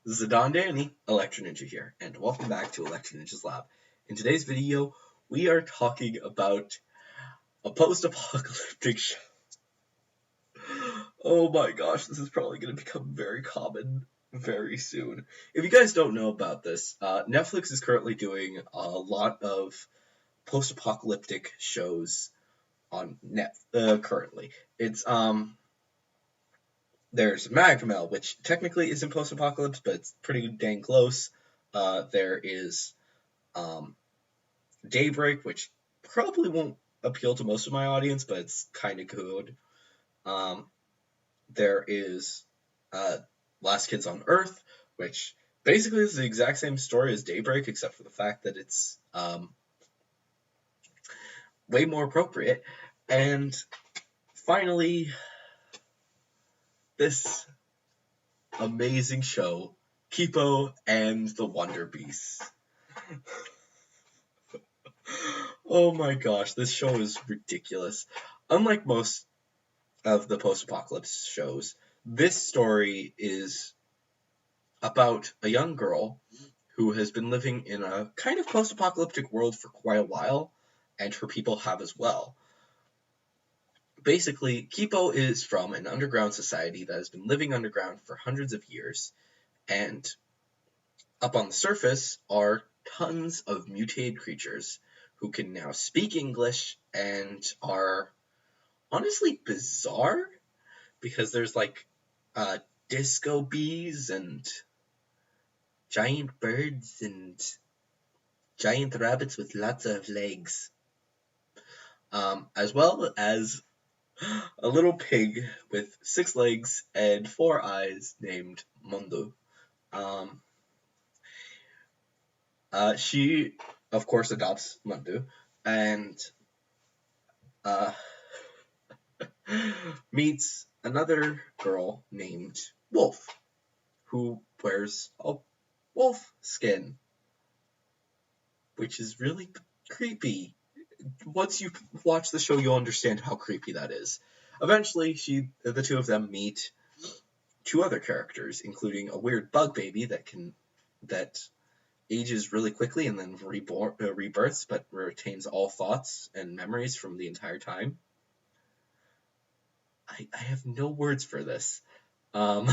Zidane Danny, Electro Ninja here, and welcome back to Electro Ninja's Lab. In today's video, we are talking about a post-apocalyptic show. Oh my gosh, this is probably going to become very common very soon. If you guys don't know about this, Netflix is currently doing a lot of post-apocalyptic shows on currently. There's Magmel, which technically isn't post-apocalypse, but it's pretty dang close. There is Daybreak, which probably won't appeal to most of my audience, but it's kind of good. There is Last Kids on Earth, which basically is the exact same story as Daybreak, except for the fact that it's way more appropriate. And finally, this amazing show, Kipo and the Wonder Beasts. Oh my gosh, this show is ridiculous. Unlike most of the post-apocalypse shows, this story is about a young girl who has been living in a kind of post-apocalyptic world for quite a while, and her people have as well. Basically, Kipo is from an underground society that has been living underground for hundreds of years, and up on the surface are tons of mutated creatures who can now speak English and are honestly bizarre, because there's like disco bees and giant birds and giant rabbits with lots of legs, as well as a little pig with 6 legs and 4 eyes named Mondo. She, of course, adopts Mondo and meets another girl named Wolf, who wears a wolf skin, which is really creepy. Once you watch the show, you'll understand how creepy that is. Eventually, the two of them meet 2 other characters, including a weird bug baby that ages really quickly and then rebirths, but retains all thoughts and memories from the entire time. I have no words for this. I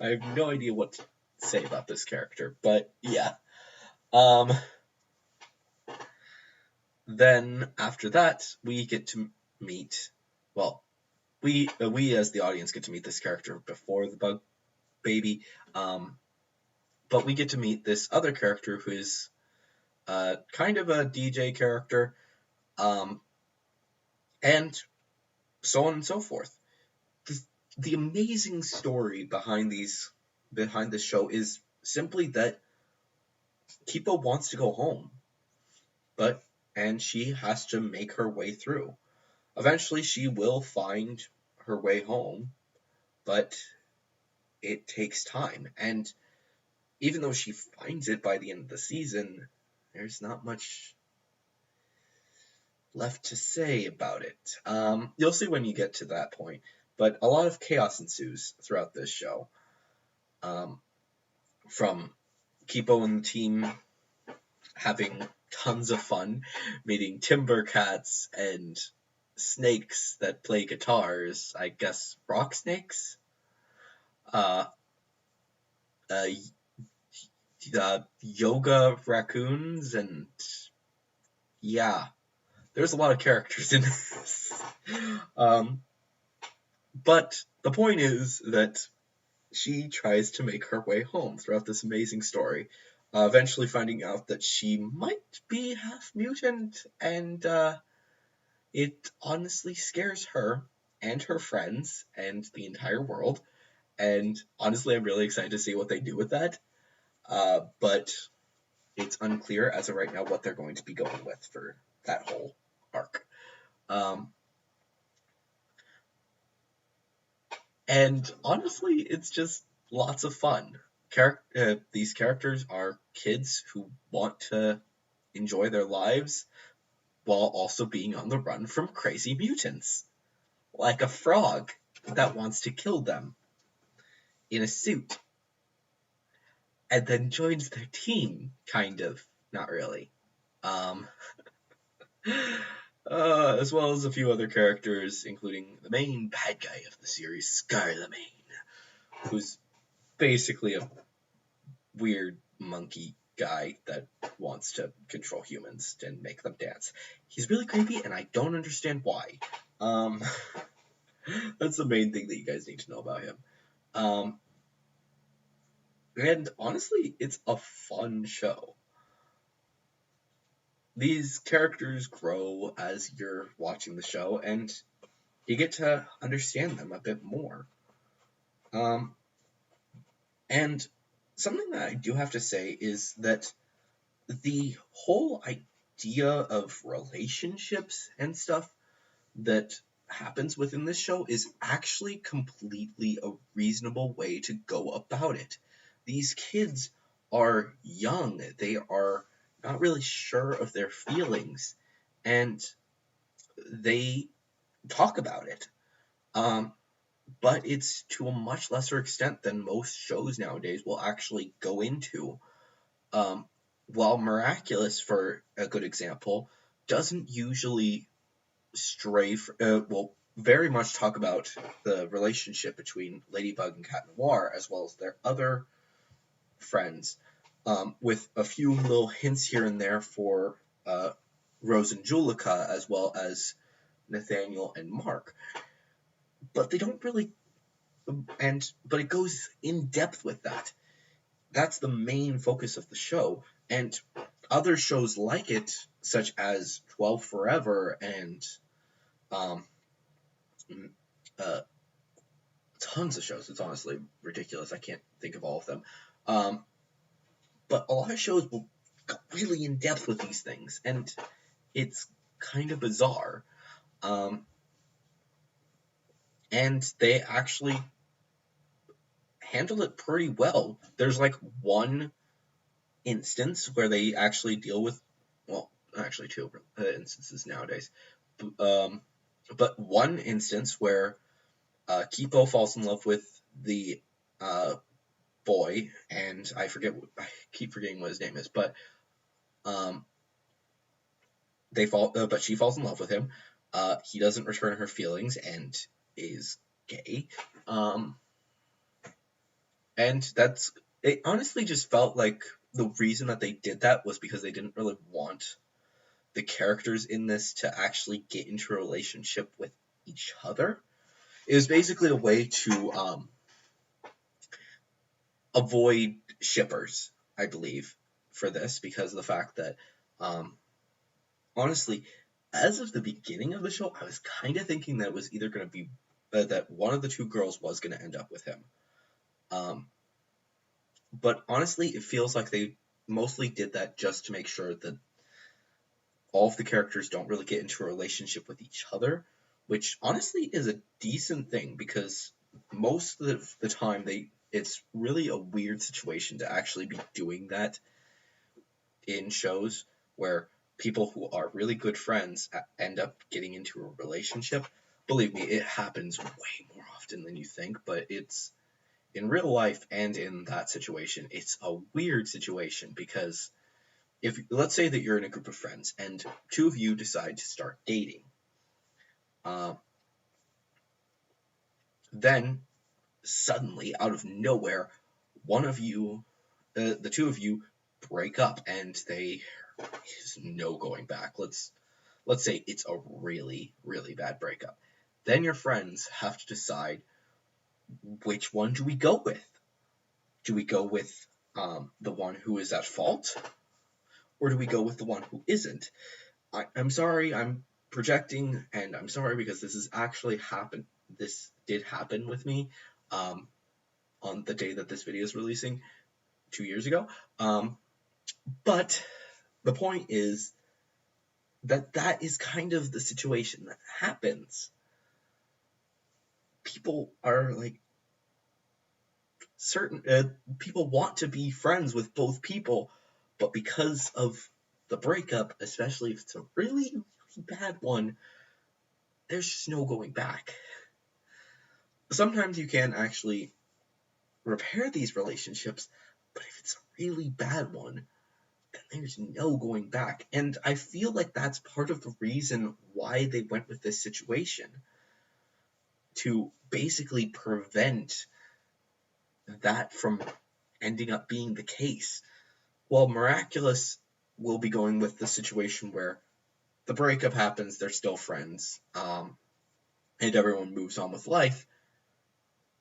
have no idea what to say about this character, but yeah. Then after that, we get to meet, well, we as the audience get to meet this character before the bug baby, but we get to meet this other character who is kind of a DJ character, and so on and so forth. The amazing story behind this show is simply that Kipo wants to go home, and she has to make her way through. Eventually, she will find her way home, but it takes time. And even though she finds it by the end of the season, there's not much left to say about it. You'll see when you get to that point. But a lot of chaos ensues throughout this show. From Kipo and the team having tons of fun, meeting timber cats and snakes that play guitars, I guess rock snakes? Yoga raccoons, and yeah, there's a lot of characters in this. But the point is that she tries to make her way home throughout this amazing story, eventually finding out that she might be half mutant, and it honestly scares her and her friends and the entire world, and honestly I'm really excited to see what they do with that, but it's unclear as of right now what they're going to be going with for that whole arc. And honestly, it's just lots of fun. These characters are kids who want to enjoy their lives while also being on the run from crazy mutants, like a frog that wants to kill them in a suit. and then joins their team, kind of, not really. Um, as well as a few other characters, including the main bad guy of the series, Scarlemagne, who's basically a weird monkey guy that wants to control humans and make them dance. He's really creepy, and I don't understand why. Um, that's the main thing that you guys need to know about him. Um, and honestly, it's a fun show. These characters grow as you're watching the show, and you get to understand them a bit more. Um, and something that I do have to say is that the whole idea of relationships and stuff that happens within this show is actually completely a reasonable way to go about it. These kids are young, they are not really sure of their feelings, and they talk about it. Um, but it's to a much lesser extent than most shows nowadays will actually go into. Um, while Miraculous, for a good example, doesn't usually stray, well, very much talk about the relationship between Ladybug and Cat Noir, as well as their other friends, with a few little hints here and there for Rose and Julica, as well as Nathaniel and Mark. But they don't really, but it goes in depth with that. That's the main focus of the show, and other shows like it, such as 12 Forever and um, uh, tons of shows. It's honestly ridiculous. I can't think of all of them. Um, but a lot of shows will go really in depth with these things, and it's kind of bizarre. Um, and they actually handle it pretty well. There's like one instance where they actually deal with, well, actually two instances nowadays. Um, but one instance where Kipo falls in love with the boy, and I keep forgetting what his name is, but um, but she falls in love with him. He doesn't return her feelings and is gay. And it honestly just felt like the reason that they did that was because they didn't really want the characters in this to actually get into a relationship with each other. It was basically a way to avoid shippers, I believe, for this, because of the fact that, honestly, as of the beginning of the show, I was kind of thinking that it was either going to be that one of the two girls was going to end up with him. But honestly, it feels like they mostly did that just to make sure that all of the characters don't really get into a relationship with each other, which honestly is a decent thing because most of the time it's really a weird situation to actually be doing that in shows where people who are really good friends end up getting into a relationship. Believe me, it happens way more often than you think, but it's in real life and in that situation, it's a weird situation because if let's say that you're in a group of friends and two of you decide to start dating, uh, then suddenly out of nowhere, one of you, the two of you, break up and there's no going back. Let's say it's a really really bad breakup. Then your friends have to decide which one do we go with. Do we go with the one who is at fault, or do we go with the one who isn't? I'm sorry, I'm projecting, and I'm sorry because this has actually happened. This did happen with me on the day that this video is releasing 2 years ago. But the point is that is kind of the situation that happens. People are like people want to be friends with both people, but because of the breakup, especially if it's a really, really bad one, there's just no going back. Sometimes you can actually repair these relationships, But if it's a really bad one, then there's no going back. And I feel like that's part of the reason why they went with this situation, to basically prevent that from ending up being the case. Well, Miraculous will be going with the situation where the breakup happens, they're still friends, and everyone moves on with life.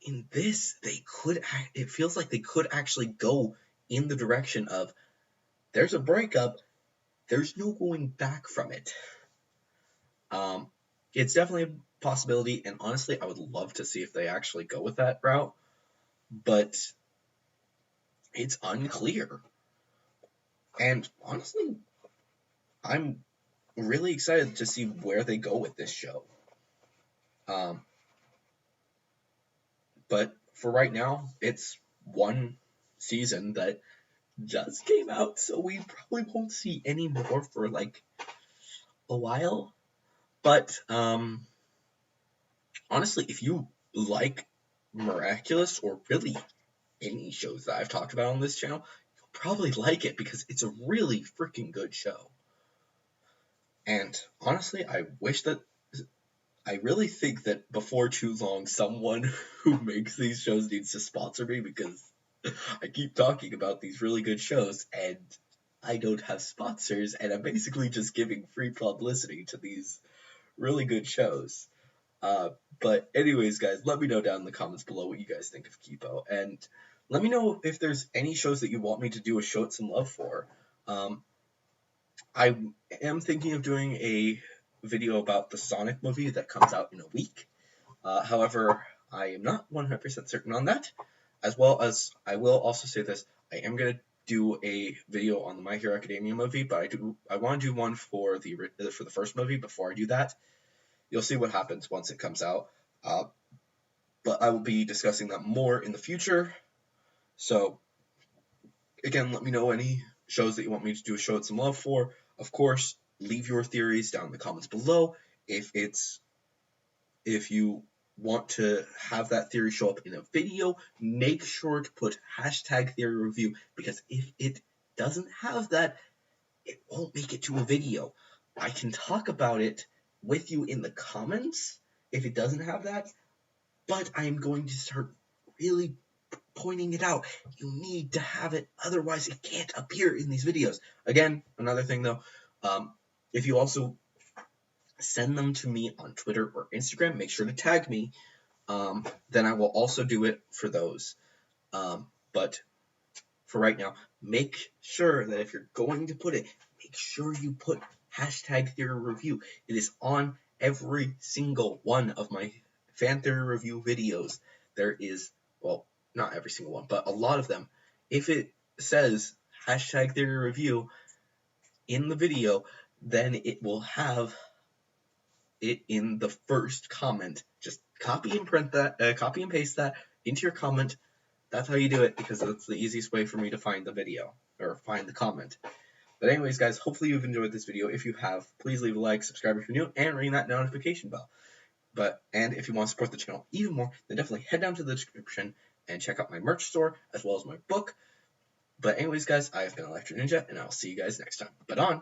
In this, it feels like they could actually go in the direction of, there's a breakup, there's no going back from it. It's definitely a possibility, and honestly, I would love to see if they actually go with that route, but it's unclear. And honestly, I'm really excited to see where they go with this show. But for right now, it's one season that just came out, so we probably won't see any more for like a while. But honestly, if you like Miraculous, or really any shows that I've talked about on this channel, you'll probably like it because it's a really freaking good show. And honestly, I really think that before too long, someone who makes these shows needs to sponsor me, because I keep talking about these really good shows and I don't have sponsors, and I'm basically just giving free publicity to these really good shows. But anyways, guys, let me know down in the comments below what you guys think of Kipo, and let me know if there's any shows that you want me to do a Show It Some Love for. I am thinking of doing a video about the Sonic movie that comes out in a week. However, I am not 100% certain on that. As well as, I will also say this, I am going to do a video on the My Hero Academia movie, but I want to do one for the first movie before I do that. You'll see what happens once it comes out. But I will be discussing that more in the future. So, again, let me know any shows that you want me to do a Show It Some Love for. Of course, leave your theories down in the comments below. If you want to have that theory show up in a video, make sure to put hashtag theory review, because if it doesn't have that, it won't make it to a video. I can talk about it with you in the comments if it doesn't have that, but I'm going to start really pointing it out. You need to have it, otherwise it can't appear in these videos. Again, another thing though, if you also send them to me on Twitter or Instagram, make sure to tag me, then I will also do it for those. But for right now, make sure that if you're going to put it, make sure you put hashtag theory review. It is on every single one of my fan theory review videos. There is, well, not every single one, but a lot of them. If it says hashtag theory review in the video, then it will have it in the first comment. Just copy and paste that into your comment. That's how you do it, because that's the easiest way for me to find the video, or find the comment. But anyways, guys, hopefully you've enjoyed this video. If you have, please leave a like, subscribe if you're new, and ring that notification bell. And if you want to support the channel even more, then definitely head down to the description and check out my merch store, as well as my book. But anyways, guys, I've been Electric Ninja, and I'll see you guys next time. But on!